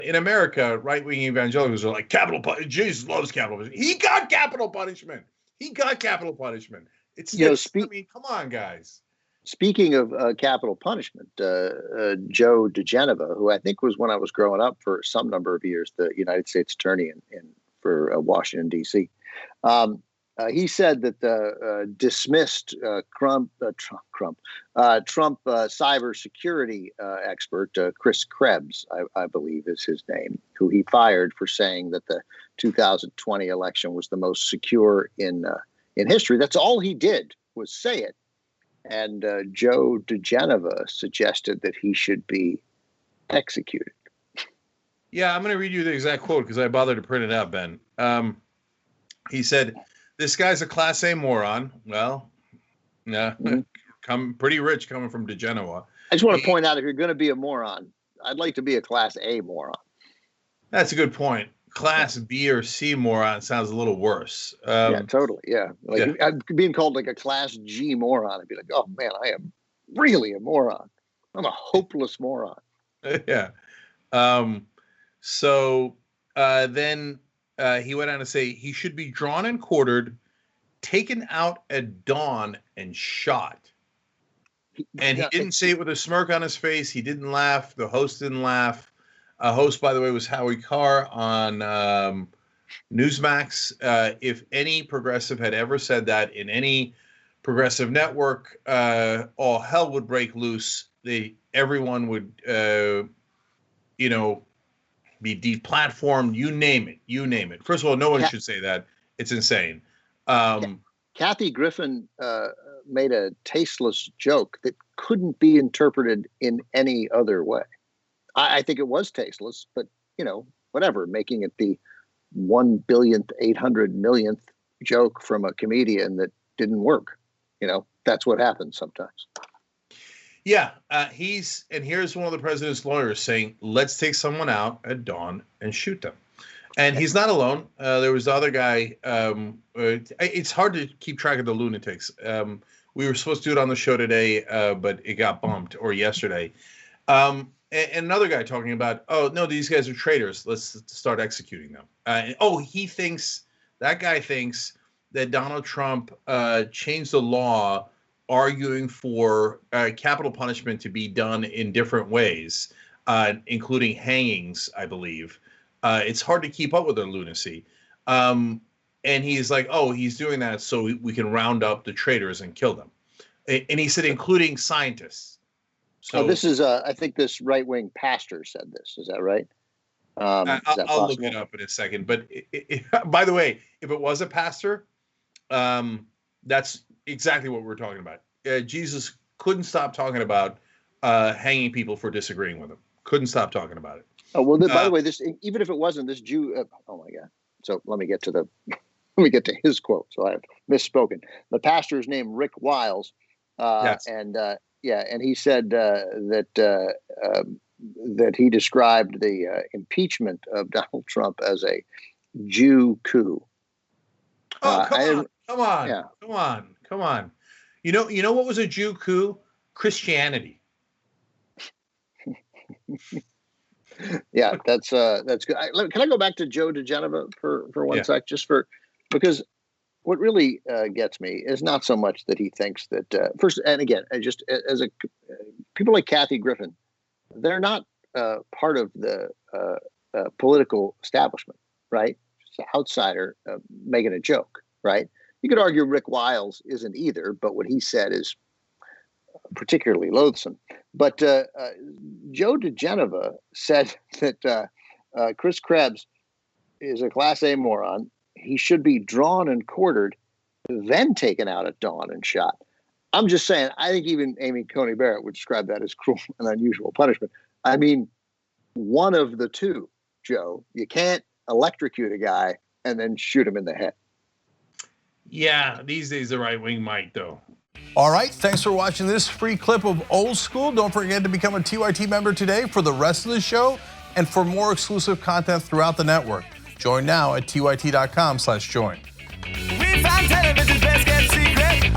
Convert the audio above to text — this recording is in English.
In America, right-wing evangelicals are like, capital punishment. Jesus loves capital punishment. He got capital punishment. It's I mean, come on, guys. Speaking of capital punishment, Joe DeGeneva, who I think was, when I was growing up for some number of years, the United States Attorney for Washington, D.C., he said that the dismissed Trump cybersecurity expert, Chris Krebs, I believe is his name, who he fired for saying that the 2020 election was the most secure in history. That's all he did was say it. And Joe DeGeneva suggested that he should be executed. Yeah, I'm going to read you the exact quote because I bothered to print it out, Ben. He said, "This guy's a Class A moron." Well, yeah, pretty rich coming from DeGeneva. I just want to point out, if you're going to be a moron, I'd like to be a Class A moron. That's a good point. Class B or C moron sounds a little worse. Yeah, totally. Yeah. Being called like a Class G moron, I'd be like, oh man, I am really a moron. I'm a hopeless moron. Yeah. So then he went on to say he should be drawn and quartered, taken out at dawn and shot. And he didn't say it with a smirk on his face. He didn't laugh. The host didn't laugh. Host, by the way, was Howie Carr on Newsmax. If any progressive had ever said that in any progressive network, all hell would break loose. Everyone would, be deplatformed. You name it. First of all, no one should say that. It's insane. Kathy Griffin made a tasteless joke that couldn't be interpreted in any other way. I think it was tasteless, but, whatever, making it the 1,800,000,000th joke from a comedian that didn't work. That's what happens sometimes. Yeah. Here's one of the president's lawyers saying, let's take someone out at dawn and shoot them. And he's not alone. There was the other guy. It's hard to keep track of the lunatics. We were supposed to do it on the show today, but it got bumped, or yesterday. And another guy talking about, oh, no, these guys are traitors. Let's start executing them. That guy thinks that Donald Trump changed the law, arguing for capital punishment to be done in different ways, including hangings, I believe. It's hard to keep up with their lunacy. And he's like, oh, he's doing that so we can round up the traitors and kill them. And he said, including scientists. So this is, I think this right-wing pastor said this. Is that right? I'll look it up in a second. But by the way, if it was a pastor, that's exactly what we're talking about. Jesus couldn't stop talking about hanging people for disagreeing with him. Couldn't stop talking about it. Oh, well, by the way, this, even if it wasn't this Jew, oh my God. So let me get to his quote. So I have misspoken. The pastor is named Rick Wiles. Yes. And he said that he described the impeachment of Donald Trump as a Jew coup. Oh, come on. You know what was a Jew coup? Christianity. Yeah, that's good. Can I go back to Joe DeGeneva for one sec, because what really gets me is not so much that he thinks that first, and again, just as people like Kathy Griffin, they're not part of the political establishment, right? Just an outsider making a joke, right? You could argue Rick Wiles isn't either, but what he said is particularly loathsome. But Joe DeGeneva said that Chris Krebs is a Class A moron. He should be drawn and quartered, then taken out at dawn and shot. I'm just saying, I think even Amy Coney Barrett would describe that as cruel and unusual punishment. I mean, one of the two, Joe. You can't electrocute a guy and then shoot him in the head. Yeah, these days the right wing might, though. All right, thanks for watching this free clip of Old School. Don't forget to become a TYT member today for the rest of the show and for more exclusive content throughout the network. Join now at tyt.com/join. We found television's best kept secret.